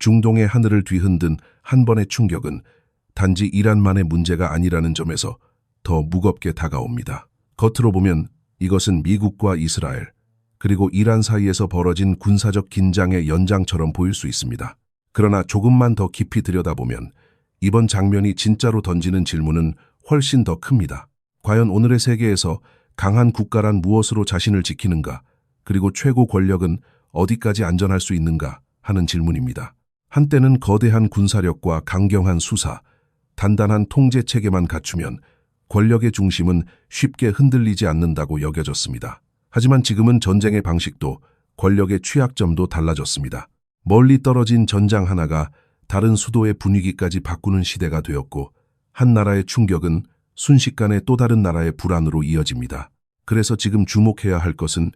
중동의 하늘을 뒤흔든 한 번의 충격은 단지 이란만의 문제가 아니라는 점에서 더 무겁게 다가옵니다. 겉으로 보면 이것은 미국과 이스라엘, 그리고 이란 사이에서 벌어진 군사적 긴장의 연장처럼 보일 수 있습니다. 그러나 조금만 더 깊이 들여다보면 이번 장면이 진짜로 던지는 질문은 훨씬 더 큽니다. 과연 오늘의 세계에서 강한 국가란 무엇으로 자신을 지키는가, 그리고 최고 권력은 어디까지 안전할 수 있는가 하는 질문입니다. 한때는 거대한 군사력과 강경한 수사, 단단한 통제 체계만 갖추면 권력의 중심은 쉽게 흔들리지 않는다고 여겨졌습니다. 하지만 지금은 전쟁의 방식도 권력의 취약점도 달라졌습니다. 멀리 떨어진 전장 하나가 다른 수도의 분위기까지 바꾸는 시대가 되었고, 한 나라의 충격은 순식간에 또 다른 나라의 불안으로 이어집니다. 그래서 지금 주목해야 할 것은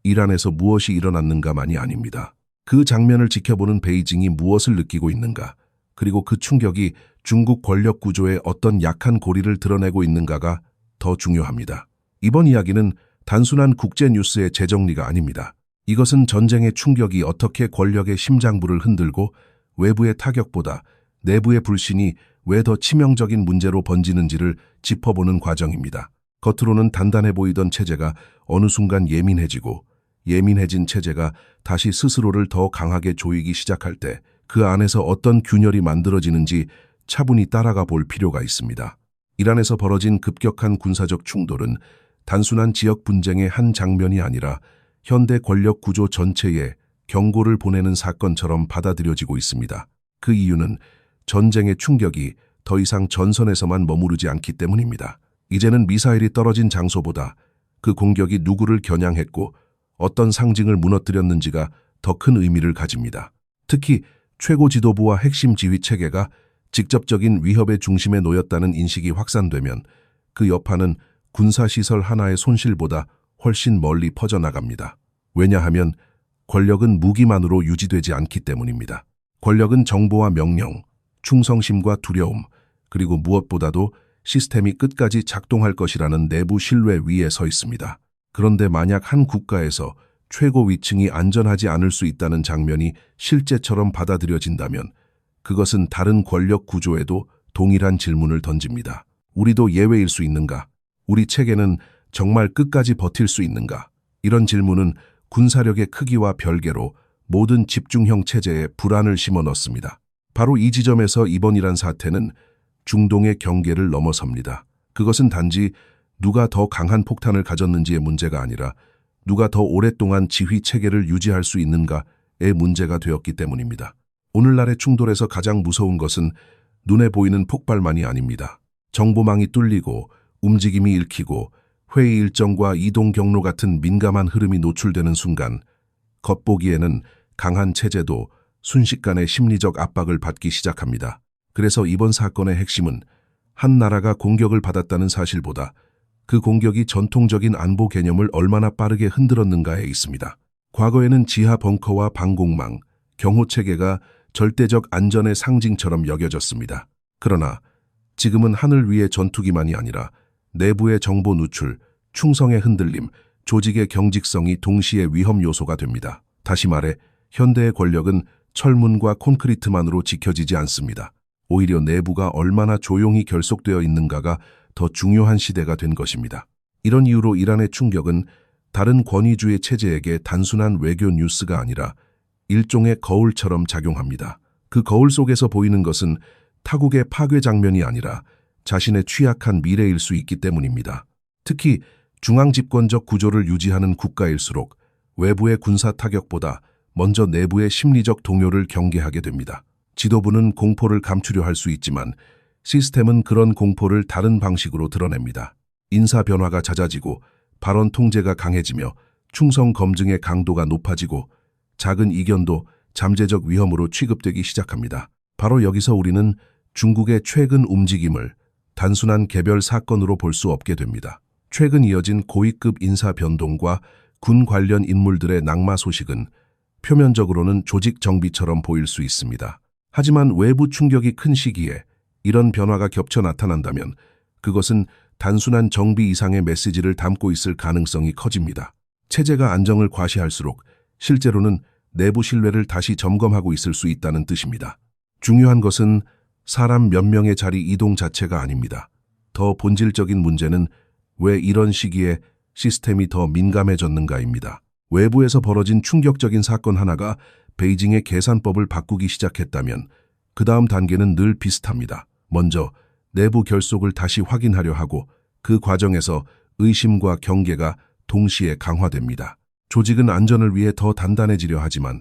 이란에서 무엇이 일어났는가만이 아닙니다. 그 장면을 지켜보는 베이징이 무엇을 느끼고 있는가, 그리고 그 충격이 중국 권력 구조의 어떤 약한 고리를 드러내고 있는가가 더 중요합니다. 이번 이야기는 단순한 국제 뉴스의 재정리가 아닙니다. 이것은 전쟁의 충격이 어떻게 권력의 심장부를 흔들고 외부의 타격보다 내부의 불신이 왜 더 치명적인 문제로 번지는지를 짚어보는 과정입니다. 겉으로는 단단해 보이던 체제가 어느 순간 예민해지고, 예민해진 체제가 다시 스스로를 더 강하게 조이기 시작할 때 그 안에서 어떤 균열이 만들어지는지 차분히 따라가 볼 필요가 있습니다. 이란에서 벌어진 급격한 군사적 충돌은 단순한 지역 분쟁의 한 장면이 아니라 현대 권력 구조 전체에 경고를 보내는 사건처럼 받아들여지고 있습니다. 그 이유는 전쟁의 충격이 더 이상 전선에서만 머무르지 않기 때문입니다. 이제는 미사일이 떨어진 장소보다 그 공격이 누구를 겨냥했고 어떤 상징을 무너뜨렸는지가 더 큰 의미를 가집니다. 특히 최고 지도부와 핵심 지휘 체계가 직접적인 위협의 중심에 놓였다는 인식이 확산되면 그 여파는 군사시설 하나의 손실보다 훨씬 멀리 퍼져나갑니다. 왜냐하면 권력은 무기만으로 유지되지 않기 때문입니다. 권력은 정보와 명령, 충성심과 두려움, 그리고 무엇보다도 시스템이 끝까지 작동할 것이라는 내부 신뢰 위에 서 있습니다. 그런데 만약 한 국가에서 최고 위층이 안전하지 않을 수 있다는 장면이 실제처럼 받아들여진다면 그것은 다른 권력 구조에도 동일한 질문을 던집니다. 우리도 예외일 수 있는가? 우리 체계는 정말 끝까지 버틸 수 있는가? 이런 질문은 군사력의 크기와 별개로 모든 집중형 체제에 불안을 심어 넣습니다. 바로 이 지점에서 이번 이란 사태는 중동의 경계를 넘어섭니다. 그것은 단지 누가 더 강한 폭탄을 가졌는지의 문제가 아니라 누가 더 오랫동안 지휘 체계를 유지할 수 있는가의 문제가 되었기 때문입니다. 오늘날의 충돌에서 가장 무서운 것은 눈에 보이는 폭발만이 아닙니다. 정보망이 뚫리고 움직임이 읽히고 회의 일정과 이동 경로 같은 민감한 흐름이 노출되는 순간 겉보기에는 강한 체제도 순식간에 심리적 압박을 받기 시작합니다. 그래서 이번 사건의 핵심은 한 나라가 공격을 받았다는 사실보다 그 공격이 전통적인 안보 개념을 얼마나 빠르게 흔들었는가에 있습니다. 과거에는 지하 벙커와 방공망, 경호체계가 절대적 안전의 상징처럼 여겨졌습니다. 그러나 지금은 하늘 위의 전투기만이 아니라 내부의 정보 누출, 충성의 흔들림, 조직의 경직성이 동시에 위험 요소가 됩니다. 다시 말해 현대의 권력은 철문과 콘크리트만으로 지켜지지 않습니다. 오히려 내부가 얼마나 조용히 결속되어 있는가가 더 중요한 시대가 된 것입니다. 이런 이유로 이란의 충격은 다른 권위주의 체제에게 단순한 외교 뉴스가 아니라 일종의 거울처럼 작용합니다. 그 거울 속에서 보이는 것은 타국의 파괴 장면이 아니라 자신의 취약한 미래일 수 있기 때문입니다. 특히 중앙집권적 구조를 유지하는 국가일수록 외부의 군사 타격보다 먼저 내부의 심리적 동요를 경계하게 됩니다. 지도부는 공포를 감추려 할 수 있지만 시스템은 그런 공포를 다른 방식으로 드러냅니다. 인사 변화가 잦아지고 발언 통제가 강해지며 충성 검증의 강도가 높아지고 작은 이견도 잠재적 위험으로 취급되기 시작합니다. 바로 여기서 우리는 중국의 최근 움직임을 단순한 개별 사건으로 볼 수 없게 됩니다. 최근 이어진 고위급 인사 변동과 군 관련 인물들의 낙마 소식은 표면적으로는 조직 정비처럼 보일 수 있습니다. 하지만 외부 충격이 큰 시기에 이런 변화가 겹쳐 나타난다면 그것은 단순한 정비 이상의 메시지를 담고 있을 가능성이 커집니다. 체제가 안정을 과시할수록 실제로는 내부 신뢰를 다시 점검하고 있을 수 있다는 뜻입니다. 중요한 것은 사람 몇 명의 자리 이동 자체가 아닙니다. 더 본질적인 문제는 왜 이런 시기에 시스템이 더 민감해졌는가입니다. 외부에서 벌어진 충격적인 사건 하나가 베이징의 계산법을 바꾸기 시작했다면 그 다음 단계는 늘 비슷합니다. 먼저 내부 결속을 다시 확인하려 하고 그 과정에서 의심과 경계가 동시에 강화됩니다. 조직은 안전을 위해 더 단단해지려 하지만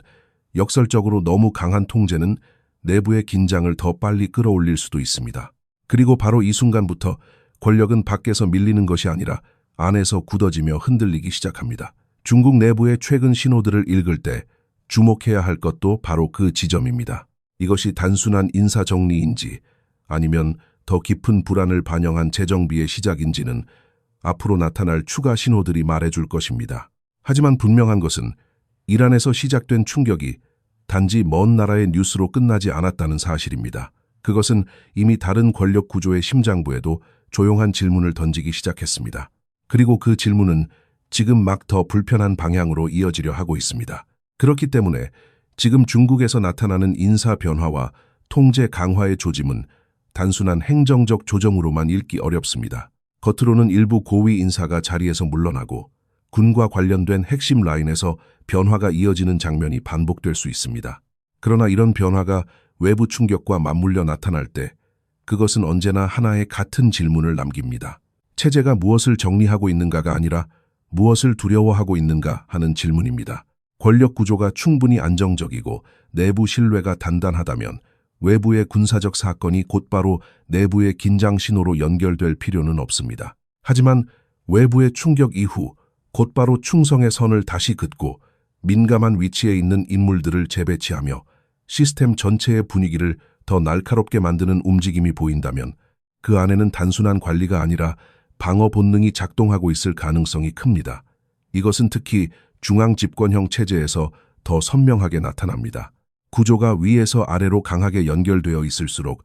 역설적으로 너무 강한 통제는 내부의 긴장을 더 빨리 끌어올릴 수도 있습니다. 그리고 바로 이 순간부터 권력은 밖에서 밀리는 것이 아니라 안에서 굳어지며 흔들리기 시작합니다. 중국 내부의 최근 신호들을 읽을 때 주목해야 할 것도 바로 그 지점입니다. 이것이 단순한 인사 정리인지 아니면 더 깊은 불안을 반영한 재정비의 시작인지는 앞으로 나타날 추가 신호들이 말해줄 것입니다. 하지만 분명한 것은 이란에서 시작된 충격이 단지 먼 나라의 뉴스로 끝나지 않았다는 사실입니다. 그것은 이미 다른 권력 구조의 심장부에도 조용한 질문을 던지기 시작했습니다. 그리고 그 질문은 지금 막 더 불편한 방향으로 이어지려 하고 있습니다. 그렇기 때문에 지금 중국에서 나타나는 인사 변화와 통제 강화의 조짐은 단순한 행정적 조정으로만 읽기 어렵습니다. 겉으로는 일부 고위 인사가 자리에서 물러나고 군과 관련된 핵심 라인에서 변화가 이어지는 장면이 반복될 수 있습니다. 그러나 이런 변화가 외부 충격과 맞물려 나타날 때 그것은 언제나 하나의 같은 질문을 남깁니다. 체제가 무엇을 정리하고 있는가가 아니라 무엇을 두려워하고 있는가 하는 질문입니다. 권력 구조가 충분히 안정적이고 내부 신뢰가 단단하다면 외부의 군사적 사건이 곧바로 내부의 긴장 신호로 연결될 필요는 없습니다. 하지만 외부의 충격 이후 곧바로 충성의 선을 다시 긋고 민감한 위치에 있는 인물들을 재배치하며 시스템 전체의 분위기를 더 날카롭게 만드는 움직임이 보인다면 그 안에는 단순한 관리가 아니라 방어 본능이 작동하고 있을 가능성이 큽니다. 이것은 특히 중앙 집권형 체제에서 더 선명하게 나타납니다. 구조가 위에서 아래로 강하게 연결되어 있을수록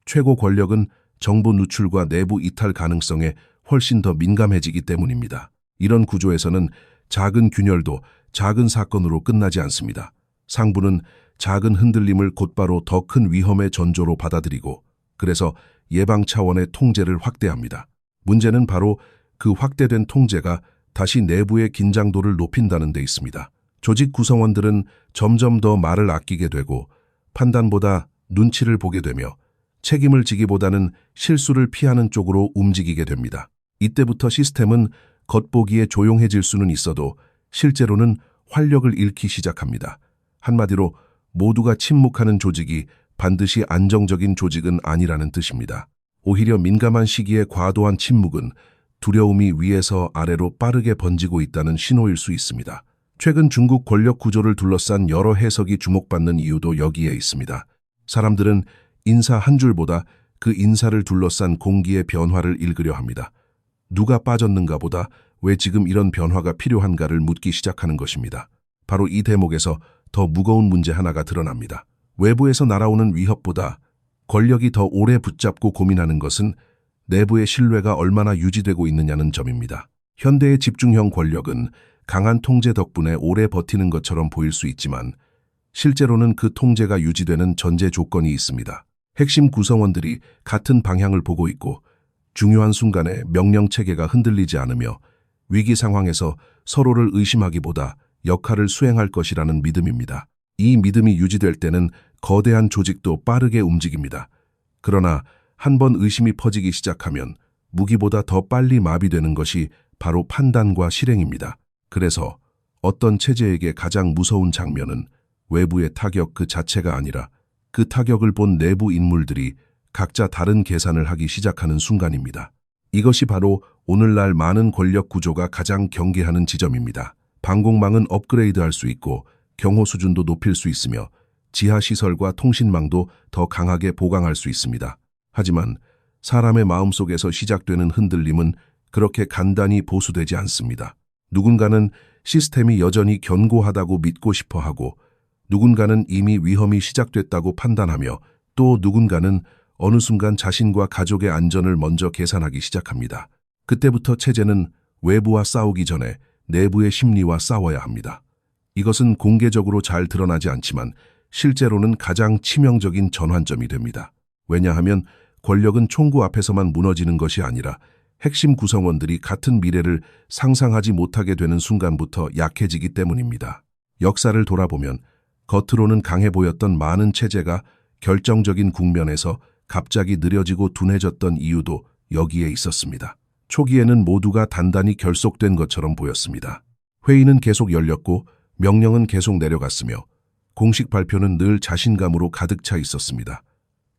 최고 권력은 정보 누출과 내부 이탈 가능성에 훨씬 더 민감해지기 때문입니다. 이런 구조에서는 작은 균열도 작은 사건으로 끝나지 않습니다. 상부는 작은 흔들림을 곧바로 더 큰 위험의 전조로 받아들이고 그래서 예방 차원의 통제를 확대합니다. 문제는 바로 그 확대된 통제가 다시 내부의 긴장도를 높인다는 데 있습니다. 조직 구성원들은 점점 더 말을 아끼게 되고 판단보다 눈치를 보게 되며 책임을 지기보다는 실수를 피하는 쪽으로 움직이게 됩니다. 이때부터 시스템은 겉보기에 조용해질 수는 있어도 실제로는 활력을 잃기 시작합니다. 한마디로 모두가 침묵하는 조직이 반드시 안정적인 조직은 아니라는 뜻입니다. 오히려 민감한 시기에 과도한 침묵은 두려움이 위에서 아래로 빠르게 번지고 있다는 신호일 수 있습니다. 최근 중국 권력 구조를 둘러싼 여러 해석이 주목받는 이유도 여기에 있습니다. 사람들은 인사 한 줄보다 그 인사를 둘러싼 공기의 변화를 읽으려 합니다. 누가 빠졌는가 보다 왜 지금 이런 변화가 필요한가를 묻기 시작하는 것입니다. 바로 이 대목에서 더 무거운 문제 하나가 드러납니다. 외부에서 날아오는 위협보다 권력이 더 오래 붙잡고 고민하는 것은 내부의 신뢰가 얼마나 유지되고 있느냐는 점입니다. 현대의 집중형 권력은 강한 통제 덕분에 오래 버티는 것처럼 보일 수 있지만 실제로는 그 통제가 유지되는 전제 조건이 있습니다. 핵심 구성원들이 같은 방향을 보고 있고 중요한 순간에 명령 체계가 흔들리지 않으며 위기 상황에서 서로를 의심하기보다 역할을 수행할 것이라는 믿음입니다. 이 믿음이 유지될 때는 거대한 조직도 빠르게 움직입니다. 그러나 한번 의심이 퍼지기 시작하면 무기보다 더 빨리 마비되는 것이 바로 판단과 실행입니다. 그래서 어떤 체제에게 가장 무서운 장면은 외부의 타격 그 자체가 아니라 그 타격을 본 내부 인물들이 각자 다른 계산을 하기 시작하는 순간입니다. 이것이 바로 오늘날 많은 권력 구조가 가장 경계하는 지점입니다. 방공망은 업그레이드할 수 있고 경호 수준도 높일 수 있으며 지하시설과 통신망도 더 강하게 보강할 수 있습니다. 하지만 사람의 마음속에서 시작되는 흔들림은 그렇게 간단히 보수되지 않습니다. 누군가는 시스템이 여전히 견고하다고 믿고 싶어 하고 누군가는 이미 위험이 시작됐다고 판단하며 또 누군가는 어느 순간 자신과 가족의 안전을 먼저 계산하기 시작합니다. 그때부터 체제는 외부와 싸우기 전에 내부의 심리와 싸워야 합니다. 이것은 공개적으로 잘 드러나지 않지만 실제로는 가장 치명적인 전환점이 됩니다. 왜냐하면 권력은 총구 앞에서만 무너지는 것이 아니라 핵심 구성원들이 같은 미래를 상상하지 못하게 되는 순간부터 약해지기 때문입니다. 역사를 돌아보면 겉으로는 강해 보였던 많은 체제가 결정적인 국면에서 갑자기 느려지고 둔해졌던 이유도 여기에 있었습니다. 초기에는 모두가 단단히 결속된 것처럼 보였습니다. 회의는 계속 열렸고 명령은 계속 내려갔으며 공식 발표는 늘 자신감으로 가득 차 있었습니다.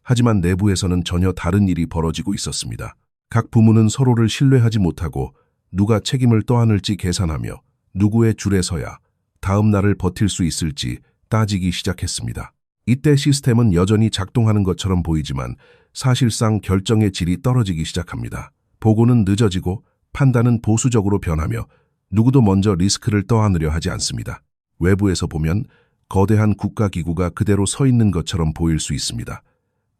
하지만 내부에서는 전혀 다른 일이 벌어지고 있었습니다. 각 부문은 서로를 신뢰하지 못하고 누가 책임을 떠안을지 계산하며 누구의 줄에 서야 다음 날을 버틸 수 있을지 따지기 시작했습니다. 이때 시스템은 여전히 작동하는 것처럼 보이지만 사실상 결정의 질이 떨어지기 시작합니다. 보고는 늦어지고 판단은 보수적으로 변하며 누구도 먼저 리스크를 떠안으려 하지 않습니다. 외부에서 보면 거대한 국가기구가 그대로 서 있는 것처럼 보일 수 있습니다.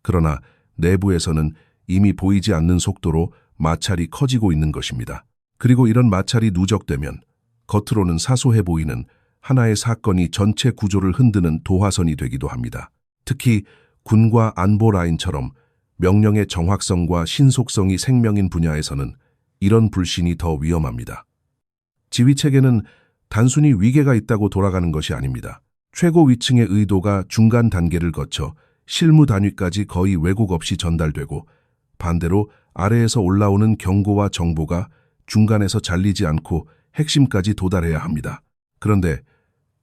그러나 내부에서는 이미 보이지 않는 속도로 마찰이 커지고 있는 것입니다. 그리고 이런 마찰이 누적되면 겉으로는 사소해 보이는 하나의 사건이 전체 구조를 흔드는 도화선이 되기도 합니다. 특히 군과 안보 라인처럼 명령의 정확성과 신속성이 생명인 분야에서는 이런 불신이 더 위험합니다. 지휘체계는 단순히 위계가 있다고 돌아가는 것이 아닙니다. 최고 위층의 의도가 중간 단계를 거쳐 실무 단위까지 거의 왜곡 없이 전달되고 반대로 아래에서 올라오는 경고와 정보가 중간에서 잘리지 않고 핵심까지 도달해야 합니다. 그런데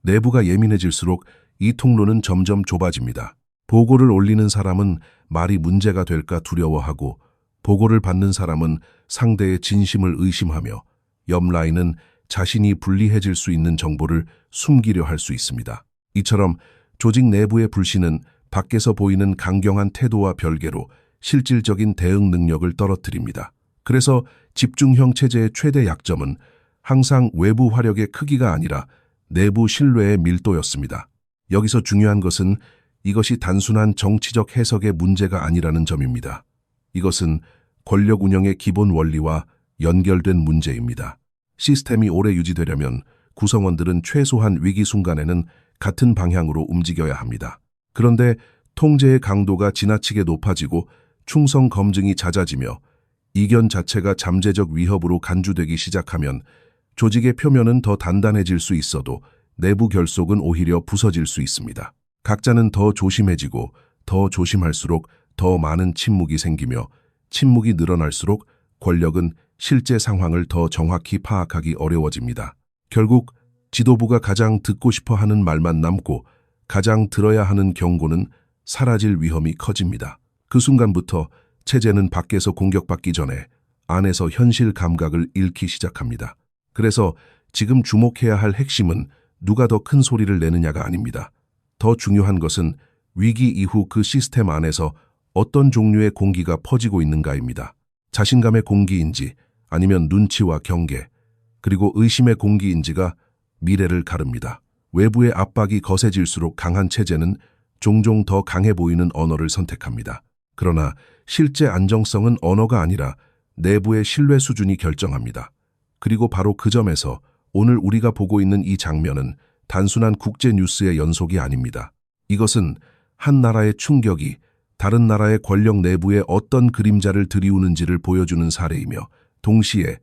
내부가 예민해질수록 이 통로는 점점 좁아집니다. 보고를 올리는 사람은 말이 문제가 될까 두려워하고 보고를 받는 사람은 상대의 진심을 의심하며 옆 라인은 자신이 불리해질 수 있는 정보를 숨기려 할 수 있습니다. 이처럼 조직 내부의 불신은 밖에서 보이는 강경한 태도와 별개로 실질적인 대응 능력을 떨어뜨립니다. 그래서 집중형 체제의 최대 약점은 항상 외부 화력의 크기가 아니라 내부 신뢰의 밀도였습니다. 여기서 중요한 것은 이것이 단순한 정치적 해석의 문제가 아니라는 점입니다. 이것은 권력 운영의 기본 원리와 연결된 문제입니다. 시스템이 오래 유지되려면 구성원들은 최소한 위기 순간에는 같은 방향으로 움직여야 합니다. 그런데 통제의 강도가 지나치게 높아지고 충성 검증이 잦아지며 이견 자체가 잠재적 위협으로 간주되기 시작하면 조직의 표면은 더 단단해질 수 있어도 내부 결속은 오히려 부서질 수 있습니다. 각자는 더 조심해지고 더 조심할수록 더 많은 침묵이 생기며 침묵이 늘어날수록 권력은 실제 상황을 더 정확히 파악하기 어려워집니다. 결국 지도부가 가장 듣고 싶어 하는 말만 남고 가장 들어야 하는 경고는 사라질 위험이 커집니다. 그 순간부터 체제는 밖에서 공격받기 전에 안에서 현실 감각을 잃기 시작합니다. 그래서 지금 주목해야 할 핵심은 누가 더 큰 소리를 내느냐가 아닙니다. 더 중요한 것은 위기 이후 그 시스템 안에서 어떤 종류의 공기가 퍼지고 있는가입니다. 자신감의 공기인지 아니면 눈치와 경계, 그리고 의심의 공기인지가 미래를 가릅니다. 외부의 압박이 거세질수록 강한 체제는 종종 더 강해 보이는 언어를 선택합니다. 그러나 실제 안정성은 언어가 아니라 내부의 신뢰 수준이 결정합니다. 그리고 바로 그 점에서 오늘 우리가 보고 있는 이 장면은 단순한 국제 뉴스의 연속이 아닙니다. 이것은 한 나라의 충격이 다른 나라의 권력 내부에 어떤 그림자를 들이우는지를 보여주는 사례이며 동시에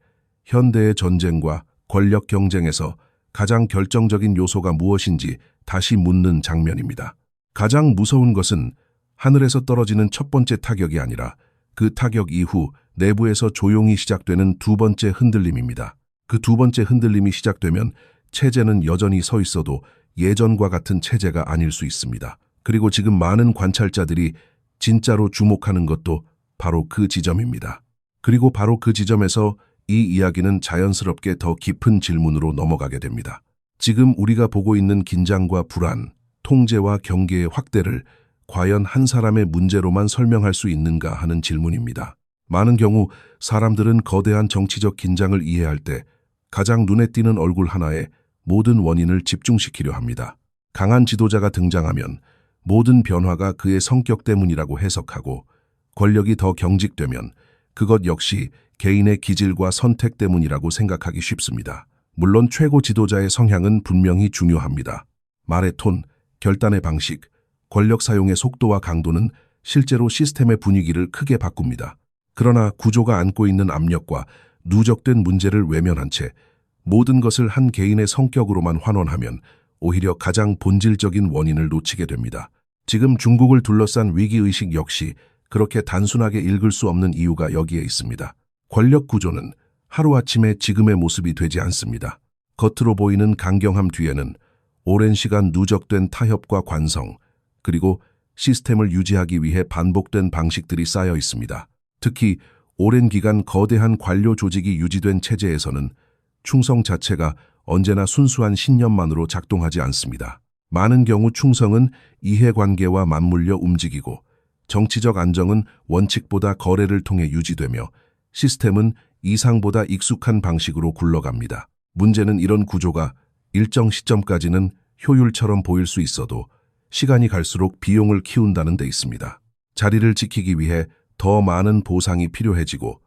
현대의 전쟁과 권력 경쟁에서 가장 결정적인 요소가 무엇인지 다시 묻는 장면입니다. 가장 무서운 것은 하늘에서 떨어지는 첫 번째 타격이 아니라 그 타격 이후 내부에서 조용히 시작되는 두 번째 흔들림입니다. 그 두 번째 흔들림이 시작되면 체제는 여전히 서 있어도 예전과 같은 체제가 아닐 수 있습니다. 그리고 지금 많은 관찰자들이 진짜로 주목하는 것도 바로 그 지점입니다. 그리고 바로 그 지점에서 이 이야기는 자연스럽게 더 깊은 질문으로 넘어가게 됩니다. 지금 우리가 보고 있는 긴장과 불안, 통제와 경계의 확대를 과연 한 사람의 문제로만 설명할 수 있는가 하는 질문입니다. 많은 경우 사람들은 거대한 정치적 긴장을 이해할 때 가장 눈에 띄는 얼굴 하나에 모든 원인을 집중시키려 합니다. 강한 지도자가 등장하면 모든 변화가 그의 성격 때문이라고 해석하고 권력이 더 경직되면 그것 역시 개인의 기질과 선택 때문이라고 생각하기 쉽습니다. 물론 최고 지도자의 성향은 분명히 중요합니다. 말의 톤, 결단의 방식, 권력 사용의 속도와 강도는 실제로 시스템의 분위기를 크게 바꿉니다. 그러나 구조가 안고 있는 압력과 누적된 문제를 외면한 채 모든 것을 한 개인의 성격으로만 환원하면 오히려 가장 본질적인 원인을 놓치게 됩니다. 지금 중국을 둘러싼 위기의식 역시 그렇게 단순하게 읽을 수 없는 이유가 여기에 있습니다. 권력 구조는 하루아침에 지금의 모습이 되지 않습니다. 겉으로 보이는 강경함 뒤에는 오랜 시간 누적된 타협과 관성, 그리고 시스템을 유지하기 위해 반복된 방식들이 쌓여 있습니다. 특히 오랜 기간 거대한 관료 조직이 유지된 체제에서는 충성 자체가 언제나 순수한 신념만으로 작동하지 않습니다. 많은 경우 충성은 이해관계와 맞물려 움직이고 정치적 안정은 원칙보다 거래를 통해 유지되며 시스템은 이상보다 익숙한 방식으로 굴러갑니다. 문제는 이런 구조가 일정 시점까지는 효율처럼 보일 수 있어도 시간이 갈수록 비용을 키운다는 데 있습니다. 자리를 지키기 위해 더 많은 보상이 필요해지고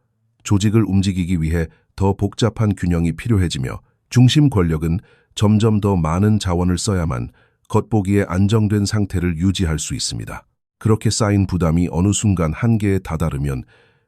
조직을 움직이기 위해 더 복잡한 균형이 필요해지며 중심 권력은 점점 더 많은 자원을 써야만 겉보기에 안정된 상태를 유지할 수 있습니다. 그렇게 쌓인 부담이 어느 순간 한계에 다다르면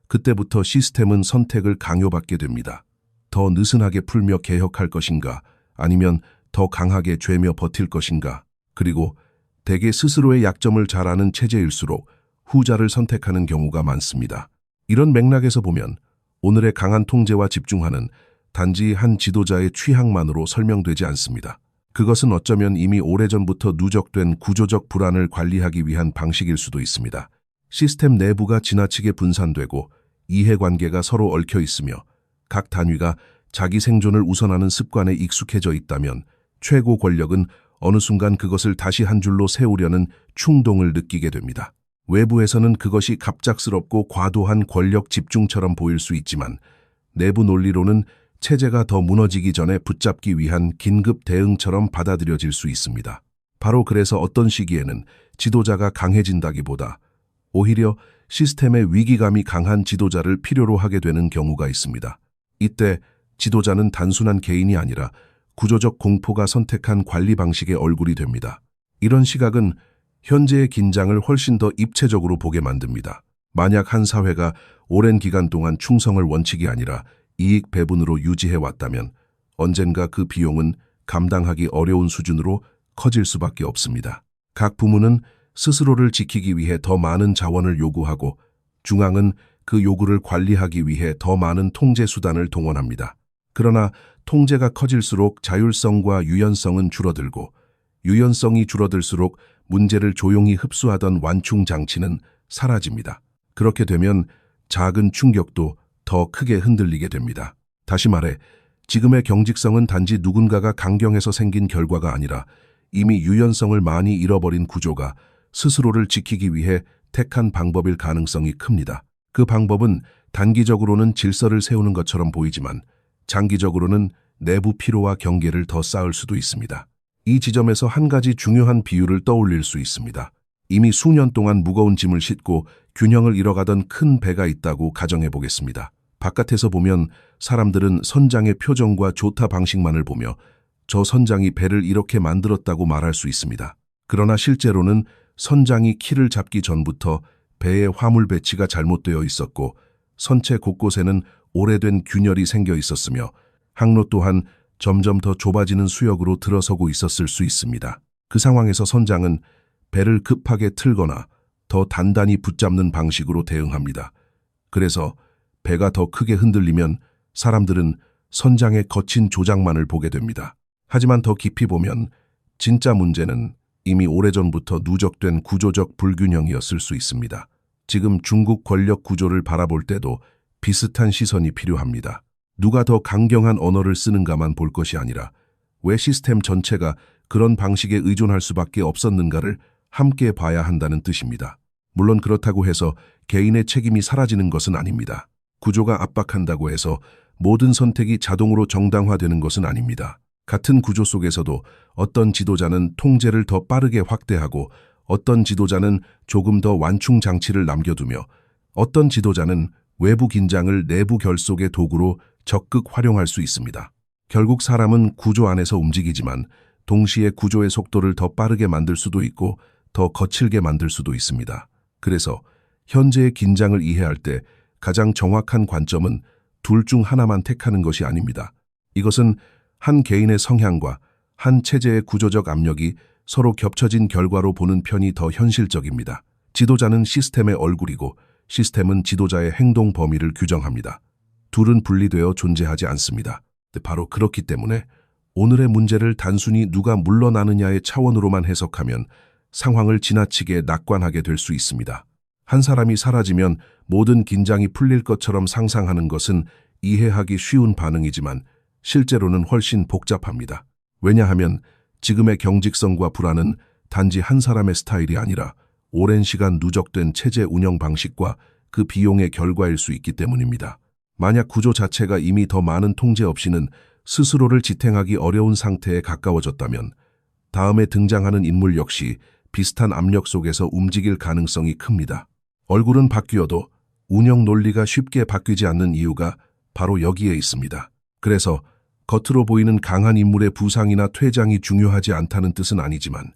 그때부터 시스템은 선택을 강요받게 됩니다. 더 느슨하게 풀며 개혁할 것인가, 아니면 더 강하게 죄며 버틸 것인가. 그리고 대개 스스로의 약점을 잘 아는 체제일수록 후자를 선택하는 경우가 많습니다. 이런 맥락에서 보면 오늘의 강한 통제와 집중화는 단지 한 지도자의 취향만으로 설명되지 않습니다. 그것은 어쩌면 이미 오래전부터 누적된 구조적 불안을 관리하기 위한 방식일 수도 있습니다. 시스템 내부가 지나치게 분산되고 이해관계가 서로 얽혀 있으며 각 단위가 자기 생존을 우선하는 습관에 익숙해져 있다면 최고 권력은 어느 순간 그것을 다시 한 줄로 세우려는 충동을 느끼게 됩니다. 외부에서는 그것이 갑작스럽고 과도한 권력 집중처럼 보일 수 있지만 내부 논리로는 체제가 더 무너지기 전에 붙잡기 위한 긴급 대응처럼 받아들여질 수 있습니다. 바로 그래서 어떤 시기에는 지도자가 강해진다기보다 오히려 시스템의 위기감이 강한 지도자를 필요로 하게 되는 경우가 있습니다. 이때 지도자는 단순한 개인이 아니라 구조적 공포가 선택한 관리 방식의 얼굴이 됩니다. 이런 시각은 현재의 긴장을 훨씬 더 입체적으로 보게 만듭니다. 만약 한 사회가 오랜 기간 동안 충성을 원칙이 아니라 이익 배분으로 유지해왔다면 언젠가 그 비용은 감당하기 어려운 수준으로 커질 수밖에 없습니다. 각 부문은 스스로를 지키기 위해 더 많은 자원을 요구하고 중앙은 그 요구를 관리하기 위해 더 많은 통제 수단을 동원합니다. 그러나 통제가 커질수록 자율성과 유연성은 줄어들고 유연성이 줄어들수록 문제를 조용히 흡수하던 완충 장치는 사라집니다. 그렇게 되면 작은 충격도 더 크게 흔들리게 됩니다. 다시 말해 지금의 경직성은 단지 누군가가 강경해서 생긴 결과가 아니라 이미 유연성을 많이 잃어버린 구조가 스스로를 지키기 위해 택한 방법일 가능성이 큽니다. 그 방법은 단기적으로는 질서를 세우는 것처럼 보이지만 장기적으로는 내부 피로와 경계를 더 쌓을 수도 있습니다. 이 지점에서 한 가지 중요한 비유를 떠올릴 수 있습니다. 이미 수년 동안 무거운 짐을 싣고 균형을 잃어가던 큰 배가 있다고 가정해 보겠습니다. 바깥에서 보면 사람들은 선장의 표정과 조타 방식만을 보며 저 선장이 배를 이렇게 만들었다고 말할 수 있습니다. 그러나 실제로는 선장이 키를 잡기 전부터 배의 화물 배치가 잘못되어 있었고 선체 곳곳에는 오래된 균열이 생겨 있었으며 항로 또한 점점 더 좁아지는 수역으로 들어서고 있었을 수 있습니다. 그 상황에서 선장은 배를 급하게 틀거나 더 단단히 붙잡는 방식으로 대응합니다. 그래서 배가 더 크게 흔들리면 사람들은 선장의 거친 조작만을 보게 됩니다. 하지만 더 깊이 보면 진짜 문제는 이미 오래전부터 누적된 구조적 불균형이었을 수 있습니다. 지금 중국 권력 구조를 바라볼 때도 비슷한 시선이 필요합니다. 누가 더 강경한 언어를 쓰는가만 볼 것이 아니라 왜 시스템 전체가 그런 방식에 의존할 수밖에 없었는가를 함께 봐야 한다는 뜻입니다. 물론 그렇다고 해서 개인의 책임이 사라지는 것은 아닙니다. 구조가 압박한다고 해서 모든 선택이 자동으로 정당화되는 것은 아닙니다. 같은 구조 속에서도 어떤 지도자는 통제를 더 빠르게 확대하고 어떤 지도자는 조금 더 완충 장치를 남겨두며 어떤 지도자는 외부 긴장을 내부 결속의 도구로 적극 활용할 수 있습니다. 결국 사람은 구조 안에서 움직이지만 동시에 구조의 속도를 더 빠르게 만들 수도 있고 더 거칠게 만들 수도 있습니다. 그래서 현재의 긴장을 이해할 때 가장 정확한 관점은 둘 중 하나만 택하는 것이 아닙니다. 이것은 한 개인의 성향과 한 체제의 구조적 압력이 서로 겹쳐진 결과로 보는 편이 더 현실적입니다. 지도자는 시스템의 얼굴이고 시스템은 지도자의 행동 범위를 규정합니다. 둘은 분리되어 존재하지 않습니다. 바로 그렇기 때문에 오늘의 문제를 단순히 누가 물러나느냐의 차원으로만 해석하면 상황을 지나치게 낙관하게 될 수 있습니다. 한 사람이 사라지면 모든 긴장이 풀릴 것처럼 상상하는 것은 이해하기 쉬운 반응이지만 실제로는 훨씬 복잡합니다. 왜냐하면 지금의 경직성과 불안은 단지 한 사람의 스타일이 아니라 오랜 시간 누적된 체제 운영 방식과 그 비용의 결과일 수 있기 때문입니다. 만약 구조 자체가 이미 더 많은 통제 없이는 스스로를 지탱하기 어려운 상태에 가까워졌다면 다음에 등장하는 인물 역시 비슷한 압력 속에서 움직일 가능성이 큽니다. 얼굴은 바뀌어도 운영 논리가 쉽게 바뀌지 않는 이유가 바로 여기에 있습니다. 그래서 겉으로 보이는 강한 인물의 부상이나 퇴장이 중요하지 않다는 뜻은 아니지만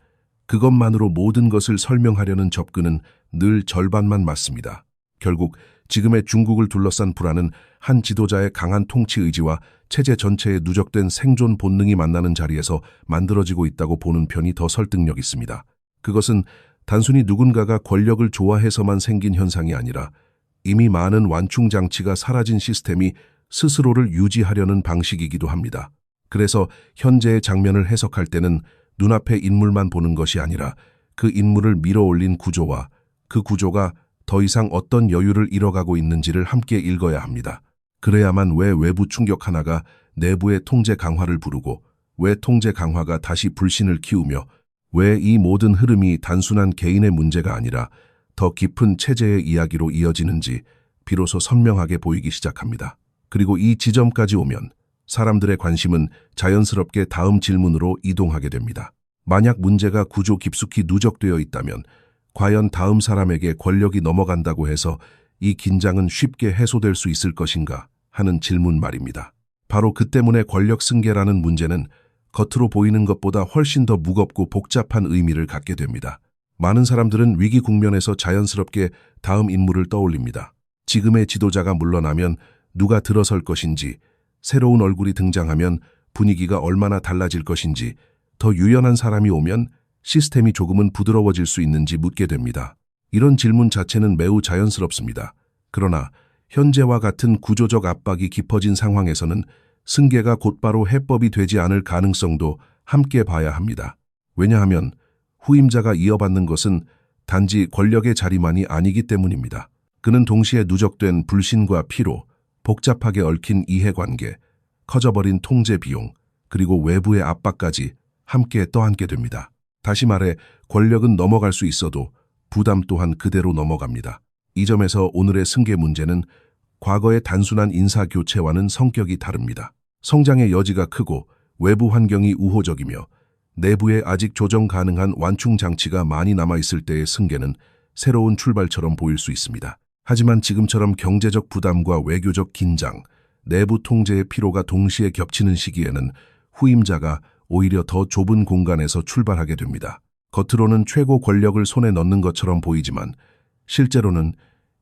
그것만으로 모든 것을 설명하려는 접근은 늘 절반만 맞습니다. 결국 지금의 중국을 둘러싼 불안은 한 지도자의 강한 통치 의지와 체제 전체의 누적된 생존 본능이 만나는 자리에서 만들어지고 있다고 보는 편이 더 설득력 있습니다. 그것은 단순히 누군가가 권력을 좋아해서만 생긴 현상이 아니라 이미 많은 완충 장치가 사라진 시스템이 스스로를 유지하려는 방식이기도 합니다. 그래서 현재의 장면을 해석할 때는 눈앞의 인물만 보는 것이 아니라 그 인물을 밀어올린 구조와 그 구조가 더 이상 어떤 여유를 잃어가고 있는지를 함께 읽어야 합니다. 그래야만 왜 외부 충격 하나가 내부의 통제 강화를 부르고 왜 통제 강화가 다시 불신을 키우며 왜 이 모든 흐름이 단순한 개인의 문제가 아니라 더 깊은 체제의 이야기로 이어지는지 비로소 선명하게 보이기 시작합니다. 그리고 이 지점까지 오면 사람들의 관심은 자연스럽게 다음 질문으로 이동하게 됩니다. 만약 문제가 구조 깊숙이 누적되어 있다면 과연 다음 사람에게 권력이 넘어간다고 해서 이 긴장은 쉽게 해소될 수 있을 것인가 하는 질문 말입니다. 바로 그 때문에 권력 승계라는 문제는 겉으로 보이는 것보다 훨씬 더 무겁고 복잡한 의미를 갖게 됩니다. 많은 사람들은 위기 국면에서 자연스럽게 다음 인물을 떠올립니다. 지금의 지도자가 물러나면 누가 들어설 것인지, 새로운 얼굴이 등장하면 분위기가 얼마나 달라질 것인지, 더 유연한 사람이 오면 시스템이 조금은 부드러워질 수 있는지 묻게 됩니다. 이런 질문 자체는 매우 자연스럽습니다. 그러나 현재와 같은 구조적 압박이 깊어진 상황에서는 승계가 곧바로 해법이 되지 않을 가능성도 함께 봐야 합니다. 왜냐하면 후임자가 이어받는 것은 단지 권력의 자리만이 아니기 때문입니다. 그는 동시에 누적된 불신과 피로, 복잡하게 얽힌 이해관계, 커져버린 통제 비용, 그리고 외부의 압박까지 함께 떠안게 됩니다. 다시 말해 권력은 넘어갈 수 있어도 부담 또한 그대로 넘어갑니다. 이 점에서 오늘의 승계 문제는 과거의 단순한 인사교체와는 성격이 다릅니다. 성장의 여지가 크고 외부 환경이 우호적이며 내부에 아직 조정 가능한 완충 장치가 많이 남아있을 때의 승계는 새로운 출발처럼 보일 수 있습니다. 하지만 지금처럼 경제적 부담과 외교적 긴장, 내부 통제의 피로가 동시에 겹치는 시기에는 후임자가 오히려 더 좁은 공간에서 출발하게 됩니다. 겉으로는 최고 권력을 손에 넣는 것처럼 보이지만 실제로는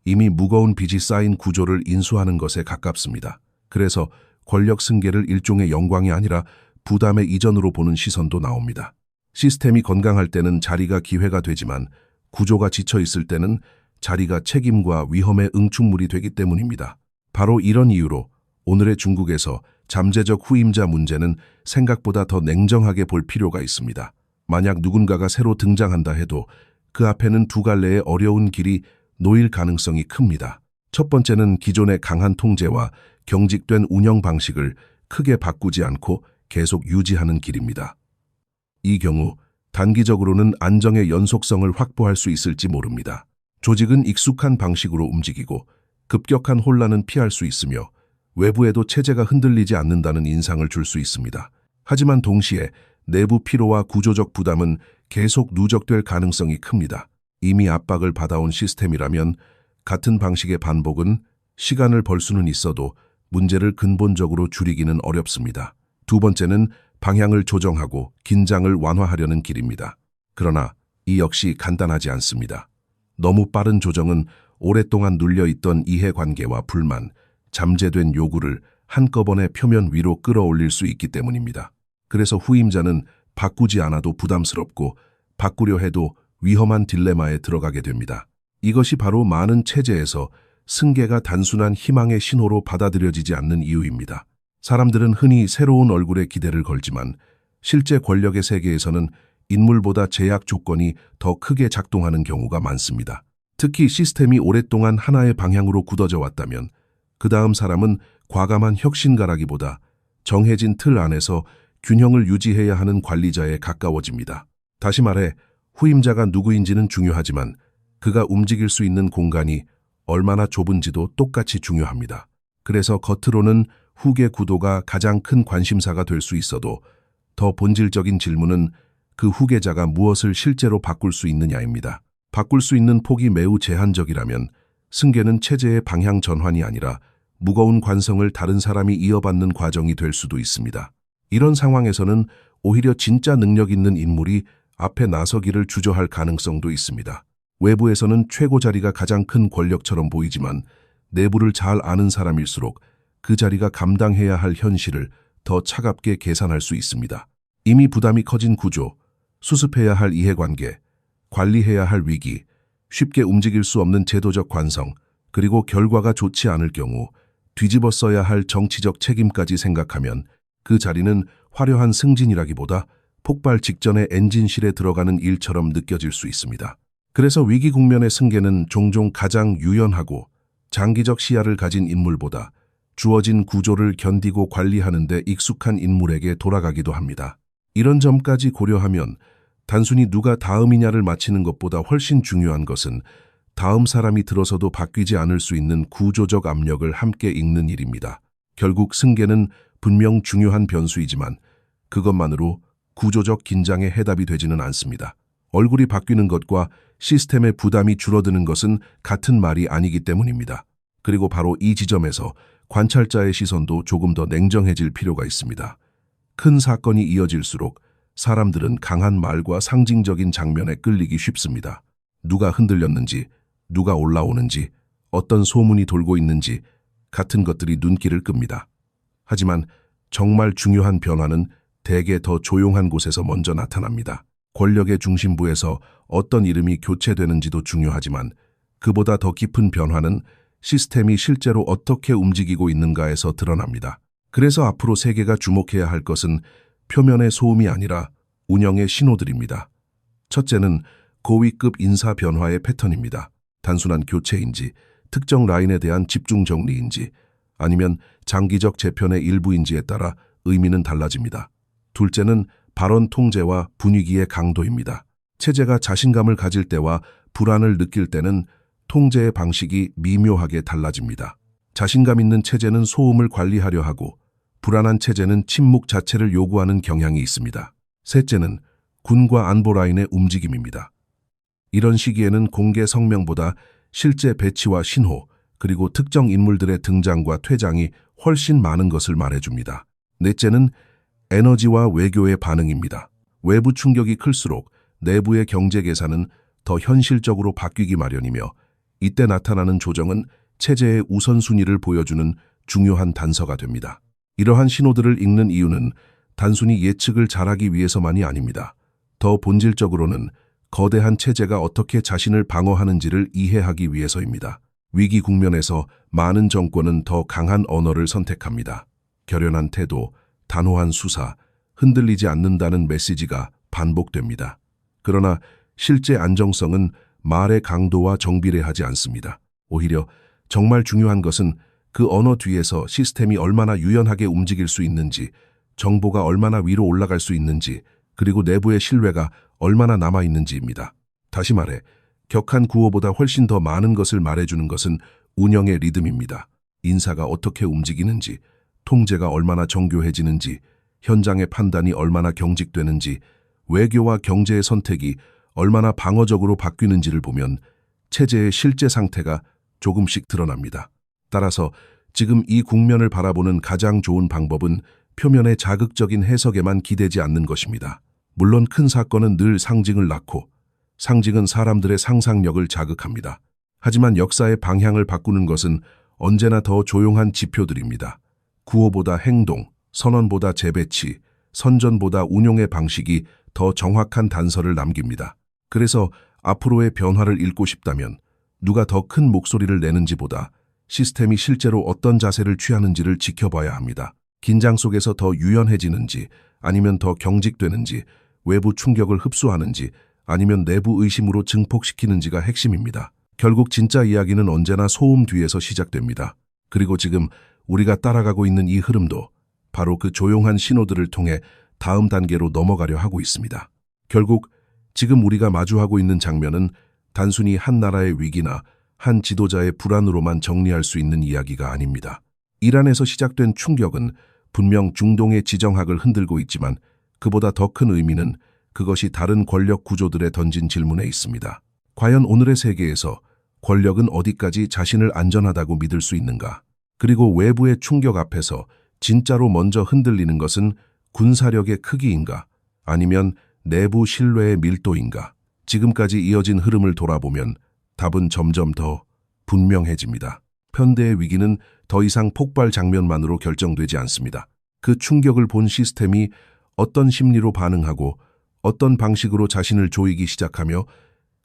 이미 무거운 빚이 쌓인 구조를 인수하는 것에 가깝습니다. 그래서 권력 승계를 일종의 영광이 아니라 부담의 이전으로 보는 시선도 나옵니다. 시스템이 건강할 때는 자리가 기회가 되지만 구조가 지쳐 있을 때는 자리가 책임과 위험의 응축물이 되기 때문입니다. 바로 이런 이유로 오늘의 중국에서 잠재적 후임자 문제는 생각보다 더 냉정하게 볼 필요가 있습니다. 만약 누군가가 새로 등장한다 해도 그 앞에는 두 갈래의 어려운 길이 놓일 가능성이 큽니다. 첫 번째는 기존의 강한 통제와 경직된 운영 방식을 크게 바꾸지 않고 계속 유지하는 길입니다. 이 경우 단기적으로는 안정의 연속성을 확보할 수 있을지 모릅니다. 조직은 익숙한 방식으로 움직이고 급격한 혼란은 피할 수 있으며 외부에도 체제가 흔들리지 않는다는 인상을 줄 수 있습니다. 하지만 동시에 내부 피로와 구조적 부담은 계속 누적될 가능성이 큽니다. 이미 압박을 받아온 시스템이라면 같은 방식의 반복은 시간을 벌 수는 있어도 문제를 근본적으로 줄이기는 어렵습니다. 두 번째는 방향을 조정하고 긴장을 완화하려는 길입니다. 그러나 이 역시 간단하지 않습니다. 너무 빠른 조정은 오랫동안 눌려있던 이해관계와 불만, 잠재된 요구를 한꺼번에 표면 위로 끌어올릴 수 있기 때문입니다. 그래서 후임자는 바꾸지 않아도 부담스럽고 바꾸려 해도 위험한 딜레마에 들어가게 됩니다. 이것이 바로 많은 체제에서 승계가 단순한 희망의 신호로 받아들여지지 않는 이유입니다. 사람들은 흔히 새로운 얼굴에 기대를 걸지만 실제 권력의 세계에서는 인물보다 제약 조건이 더 크게 작동하는 경우가 많습니다. 특히 시스템이 오랫동안 하나의 방향으로 굳어져 왔다면 그 다음 사람은 과감한 혁신가라기보다 정해진 틀 안에서 균형을 유지해야 하는 관리자에 가까워집니다. 다시 말해 후임자가 누구인지는 중요하지만 그가 움직일 수 있는 공간이 얼마나 좁은지도 똑같이 중요합니다. 그래서 겉으로는 후계 구도가 가장 큰 관심사가 될 수 있어도 더 본질적인 질문은 그 후계자가 무엇을 실제로 바꿀 수 있느냐입니다. 바꿀 수 있는 폭이 매우 제한적이라면 승계는 체제의 방향 전환이 아니라 무거운 관성을 다른 사람이 이어받는 과정이 될 수도 있습니다. 이런 상황에서는 오히려 진짜 능력 있는 인물이 앞에 나서기를 주저할 가능성도 있습니다. 외부에서는 최고 자리가 가장 큰 권력처럼 보이지만 내부를 잘 아는 사람일수록 그 자리가 감당해야 할 현실을 더 차갑게 계산할 수 있습니다. 이미 부담이 커진 구조, 수습해야 할 이해관계, 관리해야 할 위기, 쉽게 움직일 수 없는 제도적 관성, 그리고 결과가 좋지 않을 경우 뒤집어 써야 할 정치적 책임까지 생각하면 그 자리는 화려한 승진이라기보다 폭발 직전의 엔진실에 들어가는 일처럼 느껴질 수 있습니다. 그래서 위기 국면의 승계는 종종 가장 유연하고 장기적 시야를 가진 인물보다 주어진 구조를 견디고 관리하는 데 익숙한 인물에게 돌아가기도 합니다. 이런 점까지 고려하면 단순히 누가 다음이냐를 맞히는 것보다 훨씬 중요한 것은 다음 사람이 들어서도 바뀌지 않을 수 있는 구조적 압력을 함께 읽는 일입니다. 결국 승계는 분명 중요한 변수이지만 그것만으로 구조적 긴장의 해답이 되지는 않습니다. 얼굴이 바뀌는 것과 시스템의 부담이 줄어드는 것은 같은 말이 아니기 때문입니다. 그리고 바로 이 지점에서 관찰자의 시선도 조금 더 냉정해질 필요가 있습니다. 큰 사건이 이어질수록 사람들은 강한 말과 상징적인 장면에 끌리기 쉽습니다. 누가 흔들렸는지, 누가 올라오는지, 어떤 소문이 돌고 있는지 같은 것들이 눈길을 끕니다. 하지만 정말 중요한 변화는 대개 더 조용한 곳에서 먼저 나타납니다. 권력의 중심부에서 어떤 이름이 교체되는지도 중요하지만 그보다 더 깊은 변화는 시스템이 실제로 어떻게 움직이고 있는가에서 드러납니다. 그래서 앞으로 세계가 주목해야 할 것은 표면의 소음이 아니라 운영의 신호들입니다. 첫째는 고위급 인사 변화의 패턴입니다. 단순한 교체인지, 특정 라인에 대한 집중 정리인지, 아니면 장기적 재편의 일부인지에 따라 의미는 달라집니다. 둘째는 발언 통제와 분위기의 강도입니다. 체제가 자신감을 가질 때와 불안을 느낄 때는 통제의 방식이 미묘하게 달라집니다. 자신감 있는 체제는 소음을 관리하려 하고 불안한 체제는 침묵 자체를 요구하는 경향이 있습니다. 셋째는 군과 안보 라인의 움직임입니다. 이런 시기에는 공개 성명보다 실제 배치와 신호, 그리고 특정 인물들의 등장과 퇴장이 훨씬 많은 것을 말해줍니다. 넷째는 에너지와 외교의 반응입니다. 외부 충격이 클수록 내부의 경제 계산은 더 현실적으로 바뀌기 마련이며 이때 나타나는 조정은 체제의 우선순위를 보여주는 중요한 단서가 됩니다. 이러한 신호들을 읽는 이유는 단순히 예측을 잘하기 위해서만이 아닙니다. 더 본질적으로는 거대한 체제가 어떻게 자신을 방어하는지를 이해하기 위해서입니다. 위기 국면에서 많은 정권은 더 강한 언어를 선택합니다. 결연한 태도, 단호한 수사, 흔들리지 않는다는 메시지가 반복됩니다. 그러나 실제 안정성은 말의 강도와 정비례하지 않습니다. 오히려 정말 중요한 것은 그 언어 뒤에서 시스템이 얼마나 유연하게 움직일 수 있는지, 정보가 얼마나 위로 올라갈 수 있는지, 그리고 내부의 신뢰가 얼마나 남아있는지입니다. 다시 말해, 격한 구호보다 훨씬 더 많은 것을 말해주는 것은 운영의 리듬입니다. 인사가 어떻게 움직이는지, 통제가 얼마나 정교해지는지, 현장의 판단이 얼마나 경직되는지, 외교와 경제의 선택이 얼마나 방어적으로 바뀌는지를 보면 체제의 실제 상태가 조금씩 드러납니다. 따라서 지금 이 국면을 바라보는 가장 좋은 방법은 표면의 자극적인 해석에만 기대지 않는 것입니다. 물론 큰 사건은 늘 상징을 낳고 상징은 사람들의 상상력을 자극합니다. 하지만 역사의 방향을 바꾸는 것은 언제나 더 조용한 지표들입니다. 구호보다 행동, 선언보다 재배치, 선전보다 운용의 방식이 더 정확한 단서를 남깁니다. 그래서 앞으로의 변화를 읽고 싶다면 누가 더 큰 목소리를 내는지보다 시스템이 실제로 어떤 자세를 취하는지를 지켜봐야 합니다. 긴장 속에서 더 유연해지는지 아니면 더 경직되는지, 외부 충격을 흡수하는지 아니면 내부 의심으로 증폭시키는지가 핵심입니다. 결국 진짜 이야기는 언제나 소음 뒤에서 시작됩니다. 그리고 지금 우리가 따라가고 있는 이 흐름도 바로 그 조용한 신호들을 통해 다음 단계로 넘어가려 하고 있습니다. 결국 지금 우리가 마주하고 있는 장면은 단순히 한 나라의 위기나 한 지도자의 불안으로만 정리할 수 있는 이야기가 아닙니다. 이란에서 시작된 충격은 분명 중동의 지정학을 흔들고 있지만 그보다 더 큰 의미는 그것이 다른 권력 구조들에 던진 질문에 있습니다. 과연 오늘의 세계에서 권력은 어디까지 자신을 안전하다고 믿을 수 있는가? 그리고 외부의 충격 앞에서 진짜로 먼저 흔들리는 것은 군사력의 크기인가? 아니면 내부 신뢰의 밀도인가? 지금까지 이어진 흐름을 돌아보면 답은 점점 더 분명해집니다. 현대의 위기는 더 이상 폭발 장면만으로 결정되지 않습니다. 그 충격을 본 시스템이 어떤 심리로 반응하고 어떤 방식으로 자신을 조이기 시작하며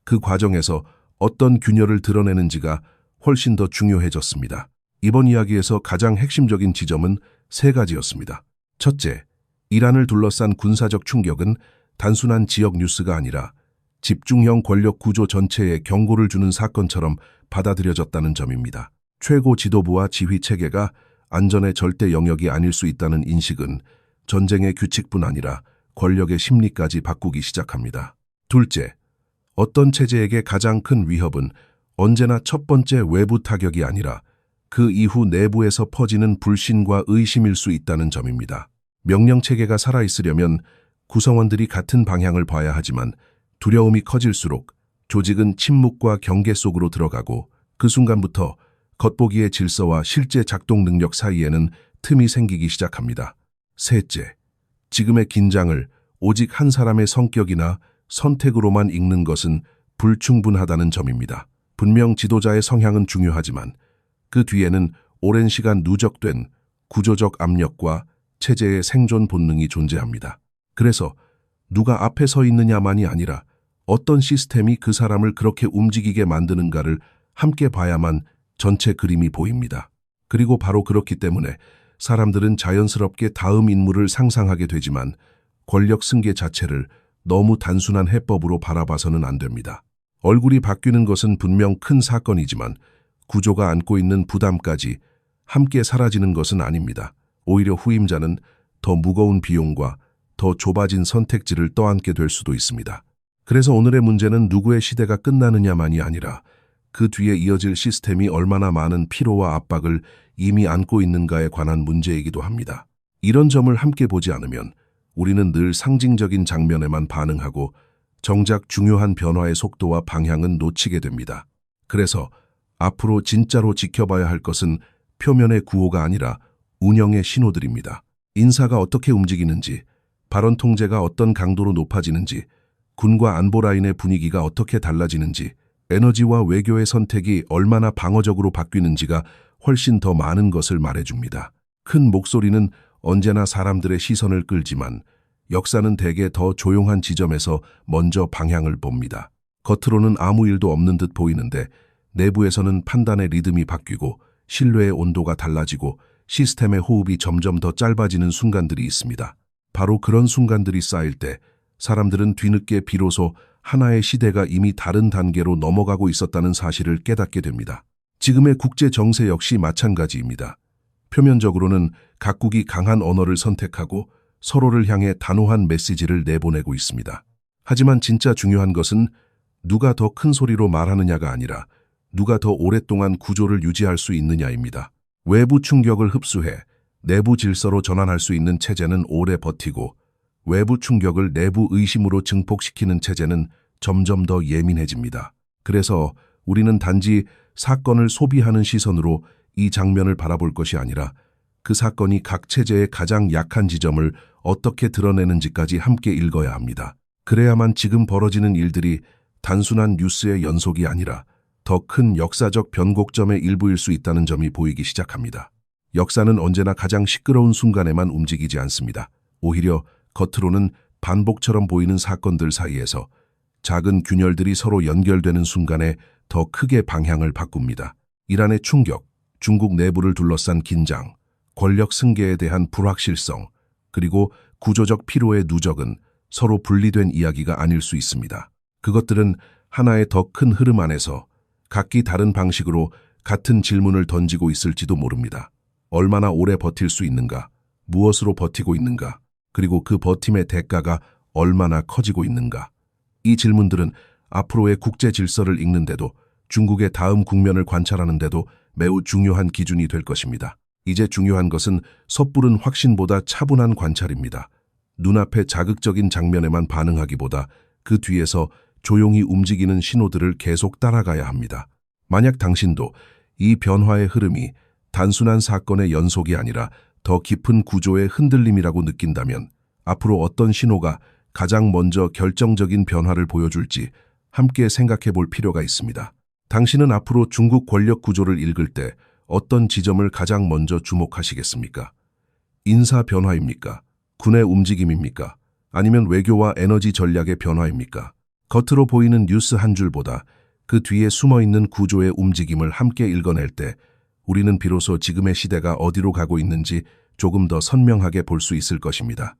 그 과정에서 어떤 균열을 드러내는지가 훨씬 더 중요해졌습니다. 이번 이야기에서 가장 핵심적인 지점은 세 가지였습니다. 첫째, 이란을 둘러싼 군사적 충격은 단순한 지역 뉴스가 아니라 집중형 권력 구조 전체에 경고를 주는 사건처럼 받아들여졌다는 점입니다. 최고 지도부와 지휘 체계가 안전의 절대 영역이 아닐 수 있다는 인식은 전쟁의 규칙뿐 아니라 권력의 심리까지 바꾸기 시작합니다. 둘째, 어떤 체제에게 가장 큰 위협은 언제나 첫 번째 외부 타격이 아니라 그 이후 내부에서 퍼지는 불신과 의심일 수 있다는 점입니다. 명령체계가 살아있으려면 구성원들이 같은 방향을 봐야 하지만 두려움이 커질수록 조직은 침묵과 경계 속으로 들어가고 그 순간부터 겉보기의 질서와 실제 작동 능력 사이에는 틈이 생기기 시작합니다. 셋째, 지금의 긴장을 오직 한 사람의 성격이나 선택으로만 읽는 것은 불충분하다는 점입니다. 분명 지도자의 성향은 중요하지만 그 뒤에는 오랜 시간 누적된 구조적 압력과 체제의 생존 본능이 존재합니다. 그래서 누가 앞에 서 있느냐만이 아니라 어떤 시스템이 그 사람을 그렇게 움직이게 만드는가를 함께 봐야만 전체 그림이 보입니다. 그리고 바로 그렇기 때문에 사람들은 자연스럽게 다음 인물을 상상하게 되지만 권력 승계 자체를 너무 단순한 해법으로 바라봐서는 안 됩니다. 얼굴이 바뀌는 것은 분명 큰 사건이지만 구조가 안고 있는 부담까지 함께 사라지는 것은 아닙니다. 오히려 후임자는 더 무거운 비용과 더 좁아진 선택지를 떠안게 될 수도 있습니다. 그래서 오늘의 문제는 누구의 시대가 끝나느냐만이 아니라 그 뒤에 이어질 시스템이 얼마나 많은 피로와 압박을 이미 안고 있는가에 관한 문제이기도 합니다. 이런 점을 함께 보지 않으면 우리는 늘 상징적인 장면에만 반응하고 정작 중요한 변화의 속도와 방향은 놓치게 됩니다. 그래서 앞으로 진짜로 지켜봐야 할 것은 표면의 구호가 아니라 운영의 신호들입니다. 인사가 어떻게 움직이는지, 발언 통제가 어떤 강도로 높아지는지, 군과 안보 라인의 분위기가 어떻게 달라지는지, 에너지와 외교의 선택이 얼마나 방어적으로 바뀌는지가 훨씬 더 많은 것을 말해줍니다. 큰 목소리는 언제나 사람들의 시선을 끌지만 역사는 대개 더 조용한 지점에서 먼저 방향을 봅니다. 겉으로는 아무 일도 없는 듯 보이는데 내부에서는 판단의 리듬이 바뀌고 신뢰의 온도가 달라지고 시스템의 호흡이 점점 더 짧아지는 순간들이 있습니다. 바로 그런 순간들이 쌓일 때 사람들은 뒤늦게 비로소 하나의 시대가 이미 다른 단계로 넘어가고 있었다는 사실을 깨닫게 됩니다. 지금의 국제 정세 역시 마찬가지입니다. 표면적으로는 각국이 강한 언어를 선택하고 서로를 향해 단호한 메시지를 내보내고 있습니다. 하지만 진짜 중요한 것은 누가 더 큰 소리로 말하느냐가 아니라 누가 더 오랫동안 구조를 유지할 수 있느냐입니다. 외부 충격을 흡수해 내부 질서로 전환할 수 있는 체제는 오래 버티고 외부 충격을 내부 의심으로 증폭시키는 체제는 점점 더 예민해집니다. 그래서 우리는 단지 사건을 소비하는 시선으로 이 장면을 바라볼 것이 아니라 그 사건이 각 체제의 가장 약한 지점을 어떻게 드러내는지까지 함께 읽어야 합니다. 그래야만 지금 벌어지는 일들이 단순한 뉴스의 연속이 아니라 더 큰 역사적 변곡점의 일부일 수 있다는 점이 보이기 시작합니다. 역사는 언제나 가장 시끄러운 순간에만 움직이지 않습니다. 오히려 겉으로는 반복처럼 보이는 사건들 사이에서 작은 균열들이 서로 연결되는 순간에 더 크게 방향을 바꿉니다. 이란의 충격, 중국 내부를 둘러싼 긴장, 권력 승계에 대한 불확실성, 그리고 구조적 피로의 누적은 서로 분리된 이야기가 아닐 수 있습니다. 그것들은 하나의 더 큰 흐름 안에서 각기 다른 방식으로 같은 질문을 던지고 있을지도 모릅니다. 얼마나 오래 버틸 수 있는가? 무엇으로 버티고 있는가? 그리고 그 버팀의 대가가 얼마나 커지고 있는가? 이 질문들은 앞으로의 국제 질서를 읽는데도 중국의 다음 국면을 관찰하는데도 매우 중요한 기준이 될 것입니다. 이제 중요한 것은 섣부른 확신보다 차분한 관찰입니다. 눈앞의 자극적인 장면에만 반응하기보다 그 뒤에서 조용히 움직이는 신호들을 계속 따라가야 합니다. 만약 당신도 이 변화의 흐름이 단순한 사건의 연속이 아니라 더 깊은 구조의 흔들림이라고 느낀다면 앞으로 어떤 신호가 가장 먼저 결정적인 변화를 보여줄지 함께 생각해 볼 필요가 있습니다. 당신은 앞으로 중국 권력 구조를 읽을 때 어떤 지점을 가장 먼저 주목하시겠습니까? 인사 변화입니까? 군의 움직임입니까? 아니면 외교와 에너지 전략의 변화입니까? 겉으로 보이는 뉴스 한 줄보다 그 뒤에 숨어있는 구조의 움직임을 함께 읽어낼 때 우리는 비로소 지금의 시대가 어디로 가고 있는지 조금 더 선명하게 볼 수 있을 것입니다.